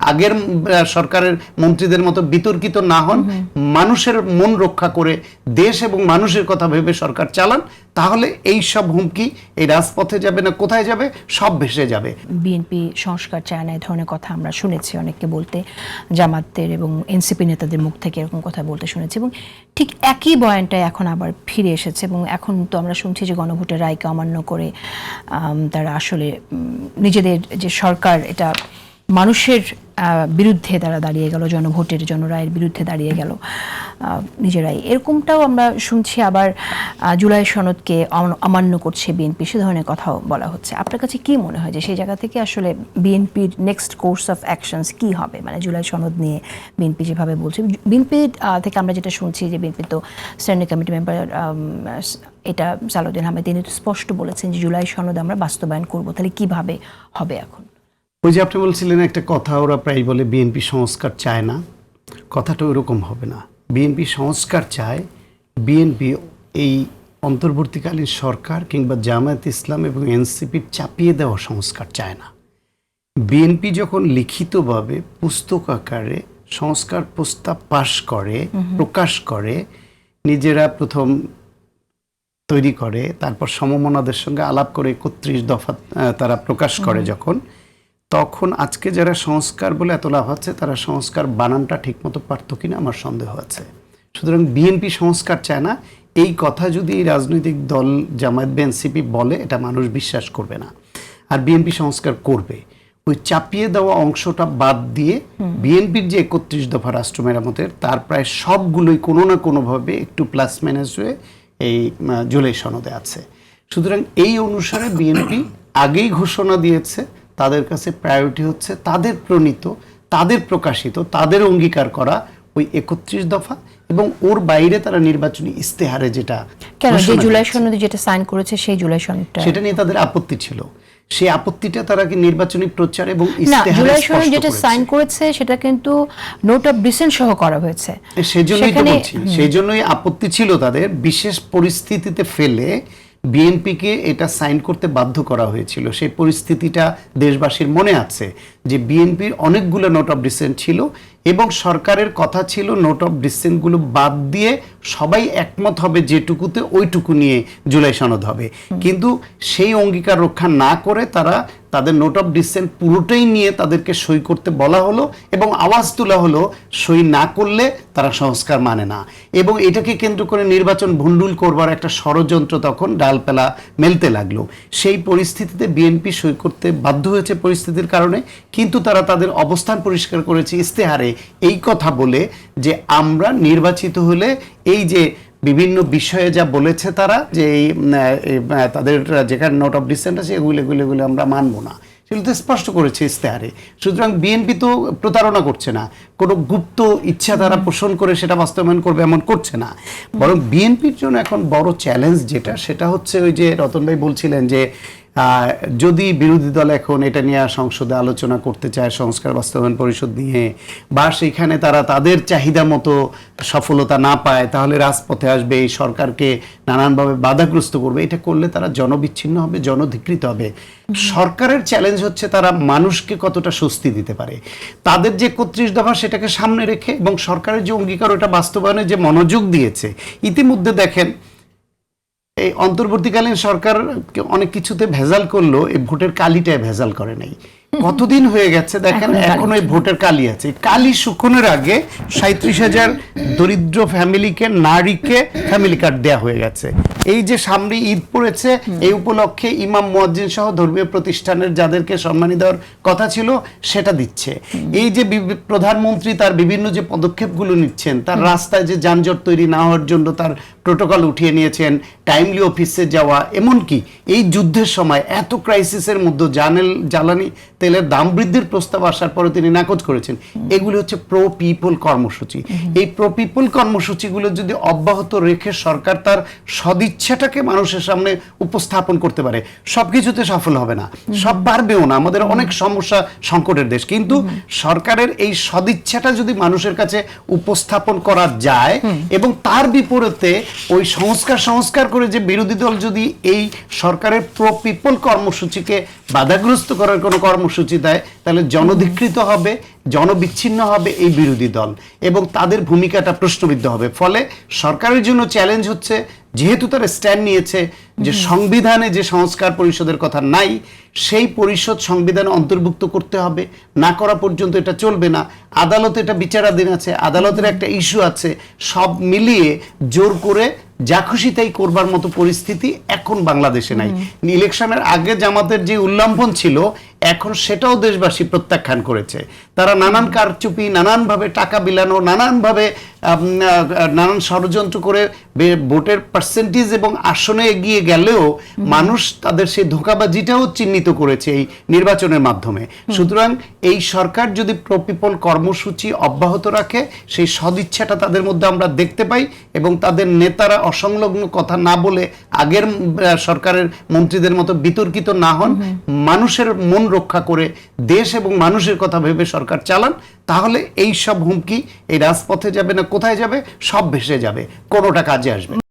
আগের সরকারের মন্ত্রীদের মতো বিতর্কিত না হন, মানুষের মন রক্ষা করে দেশ এবং মানুষের কথা ভেবে সরকার চালান, তাহলে এই সব হুমকি এই রাজপথে যাবে না, কোথায় যাবে, সব ভেসে যাবে। বিএনপি সংস্কার চায় না, এই ধরনের কথা আমরা শুনেছি অনেককে বলতে, জামাতের এবং এনসিপি নেতাদের মুখ থেকে এরকম কথা বলতে শুনেছি, এবং ঠিক একই বয়ানটাই এখন আবার ফিরে এসেছে। এবং এখন তো আমরা শুনছি যে গণভোটের রায়কে অমান্য করে তারা আসলে নিজেদের যে সরকার, এটা মানুষের বিরুদ্ধে তারা দাঁড়িয়ে গেল, জনভোটের জনরায়ের বিরুদ্ধে দাঁড়িয়ে গেল নিজেরাই, এরকমটাও আমরা শুনছি। আবার জুলাই সনদকে অমান্য করছে বিএনপি, সে ধরনের কথাও বলা হচ্ছে। আপনার কাছে কি মনে হয় যে সেই জায়গা থেকে আসলে বিএনপির নেক্সট কোর্স অফ অ্যাকশনস কি হবে? মানে জুলাই সনদ নিয়ে বিএনপি যেভাবে বলছে, বিএনপি থেকে আমরা যেটা শুনছি যে বিএনপি তো স্ট্যান্ডিং কমিটি মেম্বার এটা সালাউদ্দিন আহমেদ, তিনি তো স্পষ্ট বলেছেন যে জুলাই সনদ আমরা বাস্তবায়ন করব। তাহলে কিভাবে হবে এখন? ওই যে আপনি বলছিলেন একটা কথা, ওরা প্রায় বলে বিএনপি সংস্কার চায় না, কথাটা ওইরকম হবে না। বিএনপি সংস্কার চায়, বিএনপি এই অন্তর্বর্তীকালীন সরকার কিংবা জামায়াত ইসলাম এবং এনসিপির চাপিয়ে দেওয়া সংস্কার চায় না। বিএনপি যখন লিখিতভাবে পুস্তক আকারে সংস্কার প্রস্তাব পাশ করে, প্রকাশ করে, নিজেরা প্রথম তৈরি করে, তারপর সমমনাদের সঙ্গে আলাপ করে 31 দফা তারা প্রকাশ করে, তখন আজকে যারা সংস্কার বলে এত লাভ হচ্ছে, তারা সংস্কার বানানটা ঠিকমতো পারত কিনা আমার সন্দেহ আছে। সুতরাং বিএনপি সংস্কার চায় না, এই কথা যদি এই রাজনৈতিক দল জামায়াত বা এনসিপি বলে, এটা মানুষ বিশ্বাস করবে না। আর বিএনপি সংস্কার করবে, ওই চাপিয়ে দেওয়া অংশটা বাদ দিয়ে বিএনপির যে 31 দফা রাষ্ট্র মেরামতের, তার প্রায় সবগুলোই কোনো না কোনোভাবে একটু প্লাস মাইনাস হয়ে এই জুলাই সনদে আছে। সুতরাং এই অনুসারে বিএনপি আগেই ঘোষণা দিয়েছে তাদের কাছে প্রায়োরিটি হচ্ছে তাদের প্রণীত, তাদের প্রকাশিত, তাদের অঙ্গীকার করা ওই 31 দফা, এবং ওর বাইরে তারা নির্বাচনী ইস্তেহারে যেটা কেন যে জুলাই সনদে যেটা সাইন করেছে সেই জুলাই সনদটা, সেটা নিয়ে তাদের আপত্তি ছিল। সেই আপত্তিটা তারা কি নির্বাচনী প্রচার এবং ইস্তেহারে জুলাই সনদ যেটা সাইন করেছে সেটা কিন্তু নোট অফ ডিসেন্ট সহ করা হয়েছে। সেজন্যই তো বলছি, সেজন্যই আপত্তি ছিল তাদের। বিশেষ পরিস্থিতিতে ফেলে বিএনপিকে এটা সাইন করতে বাধ্য করা হয়েছিল। সেই পরিস্থিতিটা দেশবাসীর মনে আছে যে বিএনপির অনেকগুলো নোট অফ ডিসেন্ট ছিল এবং সরকারের কথা ছিল নোট অফ ডিসেন্টগুলো বাদ দিয়ে সবাই একমত হবে যেটুকুতে, ওইটুকু নিয়ে জুলাই সনদ হবে। কিন্তু সেই অঙ্গীকার রক্ষা না করে তারা তাদের নোট অফ ডিসেন্ট পুরোটাই নিয়ে তাদেরকে সই করতে বলা হলো এবং আওয়াজ তোলা হলো সই না করলে তারা সংস্কার মানে না। এবং এটাকে কেন্দ্র করে নির্বাচন ভণ্ডুল করবার একটা ষড়যন্ত্র তখন ডালপালা মেলতে লাগলো। সেই পরিস্থিতিতে বিএনপি সই করতে বাধ্য হয়েছে পরিস্থিতির কারণে, কিন্তু তারা তাদের অবস্থান পরিষ্কার করেছে ইস্তেহারে এই কথা বলে যে আমরা নির্বাচিত হলে এই যে বিভিন্ন বিষয়ে যা বলেছে তারা, যে এই তাদের যেখানে নোট অফ ডিসেন্ট আছে এগুলো আমরা মানবো না, সেগুলো তো স্পষ্ট করেছে ইস্তেহারে। সুতরাং বিএনপি তো প্রতারণা করছে না, কোনো গুপ্ত ইচ্ছা তারা পোষণ করে সেটা বাস্তবায়ন করবে এমন করছে না। বরং বিএনপির জন্য এখন বড় চ্যালেঞ্জ যেটা, সেটা হচ্ছে ওই যে রতন ভাই বলছিলেন যে যদি বিরোধী দল এখন এটা নিয়ে সংসদে আলোচনা করতে চায়, সংস্কার বাস্তবায়ন পরিষদ নিয়ে, বা সেখানে তারা তাদের চাহিদা মতো সফলতা না পায়, তাহলে রাজপথে আসবে, এই সরকারকে নানানভাবে বাধাগ্রস্ত করবে। এটা করলে তারা জনবিচ্ছিন্ন হবে, জনধিকৃত হবে। সরকারের চ্যালেঞ্জ হচ্ছে তারা মানুষকে কতটা স্বস্তি দিতে পারে। তাদের যে 31 দফা সেটাকে সামনে রেখে এবং সরকারের যে অঙ্গীকার ওটা বাস্তবায়নে যে মনোযোগ দিয়েছে, ইতিমধ্যে দেখেন এই অন্তর্বর্তীকালীন সরকার অনেক কিছুতে ভেজাল করলো, এই ভোটের কালিটায় ভেজাল করে নাই। কতদিন হয়ে গেছে দেখেন, এখন ওই ভোটের কালি আছে। কালি শুকনের আগে 37,000 দরিদ্র ফ্যামিলিকে, নারীকে ফ্যামিলি কার্ড দেয়া হয়ে গেছে। এই যে সামনে ঈদ পড়েছে, এই উপলক্ষে ইমাম মুয়াজ্জিন সহ ধর্মীয় প্রতিষ্ঠানের যাদেরকে সম্মানী দেওয়ার কথা ছিল সেটা দিচ্ছে। এই যে প্রধানমন্ত্রী তার বিভিন্ন যে পদক্ষেপগুলো নিচ্ছেন, তার রাস্তায় যে যানজট তৈরি না হওয়ার জন্য তার প্রোটোকল উঠিয়ে নিয়েছেন, টাইমলি অফিসে যাওয়া, এমনকি এই যুদ্ধের সময় এত ক্রাইসিসের মধ্যে জ্বালানি তেলের দাম বৃদ্ধির প্রস্তাব আসার পরে তিনি নাকচ করেছেন। এগুলি হচ্ছে প্রো পিপল কর্মসূচি। এই প্রো পিপল কর্মসূচিগুলো যদি অব্যাহত রেখে সরকার তার সদিচ্ছাটাকে মানুষের সামনে উপস্থাপন করতে পারে, সবকিছুতে সফল হবে না, সব পারবেও না, আমাদের অনেক সমস্যা সংকটের দেশ। কিন্তু সরকারের এই সদিচ্ছাটা যদি মানুষের কাছে উপস্থাপন করা যায় এবং তার বিপরীতে ওই সংস্কার করে যে বিরোধী দল যদি এই সরকারের প্রো পিপল কর্মসূচিকে বাধাগ্রস্ত করার কোনো কর্মসূচি দেয়, তাহলে জনধিকৃত হবে, জনবিচ্ছিন্ন হবে এই বিরোধী দল এবং তাদের ভূমিকাটা প্রশ্নবিদ্ধ হবে। ফলে সরকারের জন্য চ্যালেঞ্জ হচ্ছে, যেহেতু তারা স্ট্যান্ড নিয়েছে যে সংবিধানে যে সংস্কার পরিষদের কথা নাই, সেই পরিষদ সংবিধানে অন্তর্ভুক্ত করতে হবে, না করা পর্যন্ত এটা চলবে না। আদালতে এটা বিচারাধীন আছে, আদালতের একটা ইস্যু আছে, সব মিলিয়ে জোর করে যা খুশি তাই করবার মতো পরিস্থিতি এখন বাংলাদেশে নাই। ইলেকশনের আগে জামাতের যে উল্লঙ্ঘন ছিল, এখন সেটাও দেশবাসী প্রত্যাখ্যান করেছে। তারা নানান কারচুপি, নানানভাবে টাকা বিলানো, নানানভাবে নানান ষড়যন্ত্র করে ভোটের পার্সেন্টেজ এবং আসনে এগিয়ে গেলেও মানুষ তাদের সেই ধোঁকাবাজিটাও চিহ্নিত করেছে এই নির্বাচনের মাধ্যমে। সুতরাং এই সরকার যদি প্রো পিপল কর্মসূচি অব্যাহত রাখে, সেই সদিচ্ছাটা তাদের মধ্যে আমরা দেখতে পাই এবং তাদের নেতারা অসংলগ্ন কথা না বলে আগের সরকারের মন্ত্রীদের মতো বিতর্কিত না হন, মানুষের মন রক্ষা করে দেশ এবং মানুষের কথা ভেবে সরকার চালান, তাহলে এই সব হুমকি এই রাজপথে যাবে না, কোথায় যাবে, সব ভেসে যাবে, কোনোটা কাজে আসবে।